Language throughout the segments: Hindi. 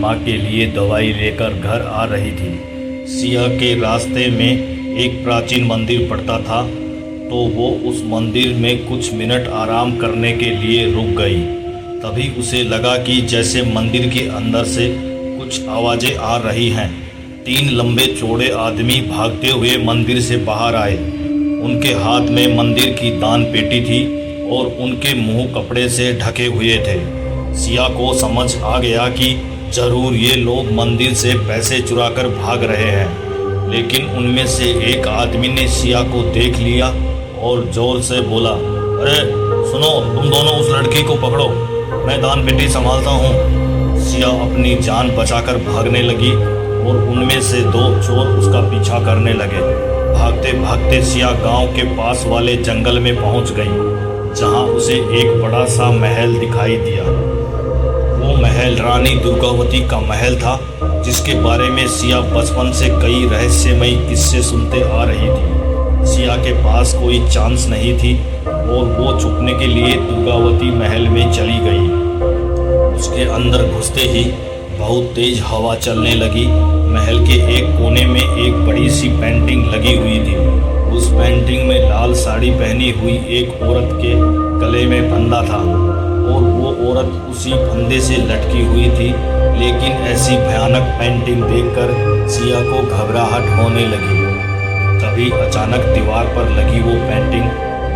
माँ के लिए दवाई लेकर घर आ रही थी। सिया के रास्ते में एक प्राचीन मंदिर पड़ता था, तो वो उस मंदिर में कुछ मिनट आराम करने के लिए रुक गई। तभी उसे लगा कि जैसे मंदिर के अंदर से कुछ आवाज़ें आ रही हैं। 3 लंबे चौड़े आदमी भागते हुए मंदिर से बाहर आए। उनके हाथ में मंदिर की दान पेटी थी और उनके मुंह कपड़े से ढके हुए थे। सिया को समझ आ गया कि जरूर ये लोग मंदिर से पैसे चुराकर भाग रहे हैं। लेकिन उनमें से एक आदमी ने सिया को देख लिया और जोर से बोला, अरे सुनो, तुम दोनों उस लड़की को पकड़ो, मैं दान पेटी संभालता हूँ। सिया अपनी जान बचाकर भागने लगी और उनमें से 2 चोर उसका पीछा करने लगे। भागते भागते सिया गांव के पास वाले जंगल में पहुंच गई, जहां उसे एक बड़ा सा महल दिखाई दिया। वो महल रानी दुर्गावती का महल था, जिसके बारे में सिया बचपन से कई रहस्यमयी किस्से सुनते आ रही थी। सिया के पास कोई चांस नहीं थी और वो छुपने के लिए दुर्गावती महल में चली गई। उसके अंदर घुसते ही बहुत तेज हवा चलने लगी। महल के एक कोने में एक बड़ी सी पेंटिंग लगी हुई थी। उस पेंटिंग में लाल साड़ी पहनी हुई एक औरत के गले में फंदा था और वो औरत उसी फंदे से लटकी हुई थी। लेकिन ऐसी भयानक पेंटिंग देखकर सिया को घबराहट होने लगी। तभी अचानक दीवार पर लगी वो पेंटिंग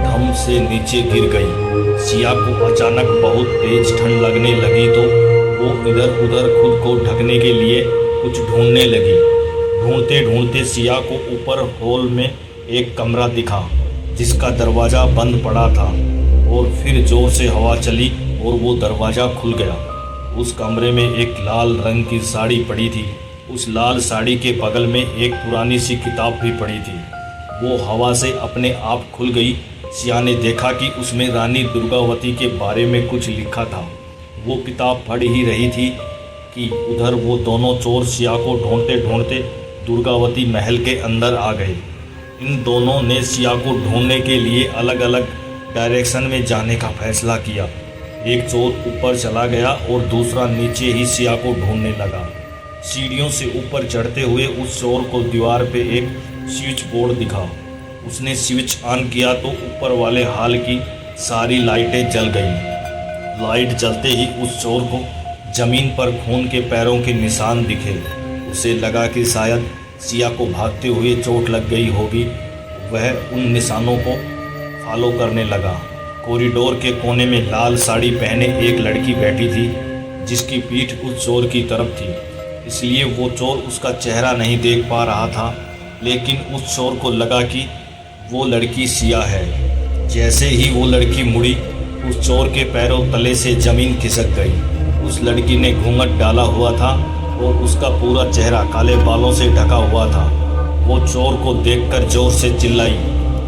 धम से नीचे गिर गई। सिया को अचानक बहुत तेज ठंड लगने लगी, तो वो इधर उधर खुद को ढकने के लिए कुछ ढूंढने लगी। ढूंढते ढूंढते सिया को ऊपर हॉल में एक कमरा दिखा, जिसका दरवाज़ा बंद पड़ा था। और फिर जोर से हवा चली और वो दरवाज़ा खुल गया। उस कमरे में एक लाल रंग की साड़ी पड़ी थी। उस लाल साड़ी के बगल में एक पुरानी सी किताब भी पड़ी थी। वो हवा से अपने आप खुल गई। सिया ने देखा कि उसमें रानी दुर्गावती के बारे में कुछ लिखा था। वो किताब पढ़ ही रही थी कि उधर वो दोनों चोर सिया को ढूंढते ढूंढते दुर्गावती महल के अंदर आ गए। इन दोनों ने सिया को ढूंढने के लिए अलग अलग डायरेक्शन में जाने का फैसला किया। एक चोर ऊपर चला गया और दूसरा नीचे ही सिया को ढूंढने लगा। सीढ़ियों से ऊपर चढ़ते हुए उस चोर को दीवार पे एक स्विच बोर्ड दिखा। उसने स्विच ऑन किया तो ऊपर वाले हॉल की सारी लाइटें जल गईं। लाइट जलते ही उस चोर को जमीन पर खून के पैरों के निशान दिखे। उसे लगा कि शायद सिया को भागते हुए चोट लग गई होगी। वह उन निशानों को फॉलो करने लगा। कॉरिडोर के कोने में लाल साड़ी पहने एक लड़की बैठी थी, जिसकी पीठ उस चोर की तरफ थी, इसलिए वो चोर उसका चेहरा नहीं देख पा रहा था। लेकिन उस चोर को लगा कि वो लड़की सिया है। जैसे ही वो लड़की मुड़ी, उस चोर के पैरों तले से ज़मीन खिसक गई। उस लड़की ने घूंघट डाला हुआ था और उसका पूरा चेहरा काले बालों से ढका हुआ था। वो चोर को देखकर जोर से चिल्लाई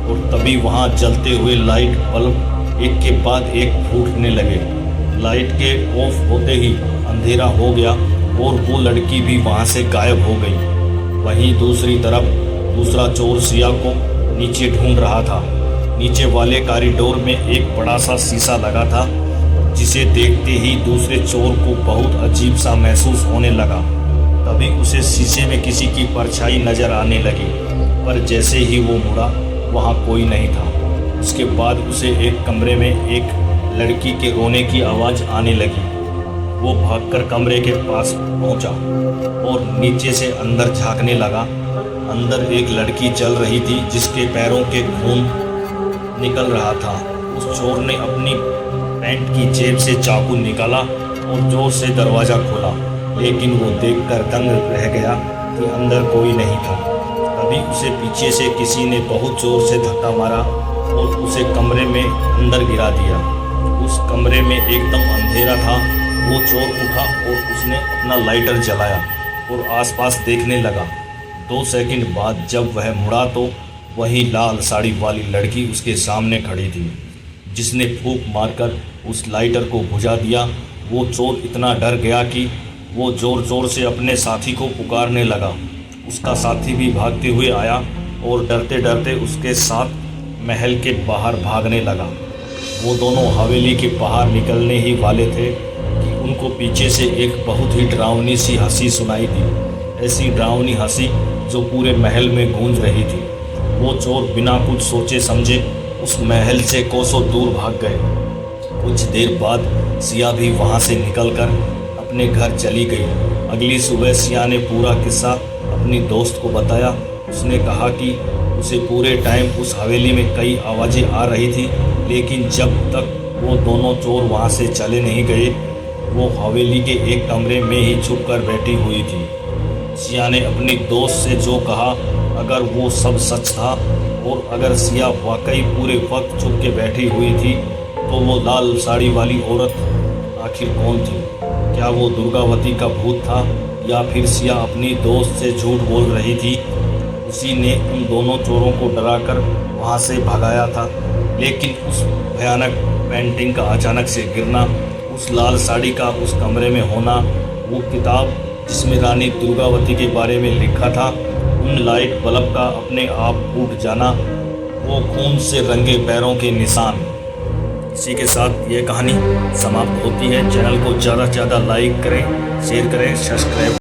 और तभी वहाँ जलते हुए लाइट बल्ब एक के बाद एक फूटने लगे। लाइट के ऑफ होते ही अंधेरा हो गया और वो लड़की भी वहाँ से गायब हो गई। वहीं दूसरी तरफ दूसरा चोर सिया को नीचे ढूंढ रहा था। नीचे वाले कॉरिडोर में एक बड़ा सा शीशा लगा था, जिसे देखते ही दूसरे चोर को बहुत अजीब सा महसूस होने लगा। तभी उसे शीशे में किसी की परछाई नजर आने लगी, पर जैसे ही वो मुड़ा, वहाँ कोई नहीं था। उसके बाद उसे एक कमरे में एक लड़की के रोने की आवाज़ आने लगी। वो भागकर कमरे के पास पहुंचा और नीचे से अंदर झांकने लगा। अंदर एक लड़की चल रही थी, जिसके पैरों के खून निकल रहा था। उस चोर ने अपनी पैंट की जेब से चाकू निकाला और जोर से दरवाज़ा खोला, लेकिन वो देखकर दंग रह गया कि अंदर कोई नहीं था। तभी उसे पीछे से किसी ने बहुत जोर से धक्का मारा और उसे कमरे में अंदर गिरा दिया। उस कमरे में एकदम अंधेरा था। वो चोर उठा और उसने अपना लाइटर जलाया और आसपास देखने लगा। 2 सेकंड बाद जब वह मुड़ा तो वही लाल साड़ी वाली लड़की उसके सामने खड़ी थी, जिसने फूंक मारकर उस लाइटर को बुझा दिया। वो चोर इतना डर गया कि वो ज़ोर ज़ोर से अपने साथी को पुकारने लगा। उसका साथी भी भागते हुए आया और डरते डरते उसके साथ महल के बाहर भागने लगा। वो दोनों हवेली के बाहर निकलने ही वाले थे कि उनको पीछे से एक बहुत ही डरावनी सी हंसी सुनाई दी, ऐसी डरावनी हंसी जो पूरे महल में गूंज रही थी। वो चोर बिना कुछ सोचे समझे उस महल से कोसों दूर भाग गए। कुछ देर बाद सिया भी वहाँ से निकलकर अपने घर चली गई। अगली सुबह सिया ने पूरा किस्सा अपनी दोस्त को बताया। उसने कहा कि उसे पूरे टाइम उस हवेली में कई आवाज़ें आ रही थी, लेकिन जब तक वो दोनों चोर वहाँ से चले नहीं गए, वो हवेली के एक कमरे में ही छुप कर बैठी हुई थी। सिया ने अपनी दोस्त से जो कहा, अगर वो सब सच था और अगर सिया वाकई पूरे वक्त छुप के बैठी हुई थी, तो वो लाल साड़ी वाली औरत आखिर कौन थी? क्या वो दुर्गावती का भूत था या फिर सिया अपनी दोस्त से झूठ बोल रही थी? उसी ने उन दोनों चोरों को डराकर वहाँ से भगाया था। लेकिन उस भयानक पेंटिंग का अचानक से गिरना, उस लाल साड़ी का उस कमरे में होना, वो किताब जिसमें रानी दुर्गावती के बारे में लिखा था, उन लाइट बल्ब का अपने आप फूट जाना, वो खून से रंगे पैरों के निशान। इसी के साथ ये कहानी समाप्त होती है। चैनल को ज़्यादा से ज़्यादा लाइक करें, शेयर करें, सब्सक्राइब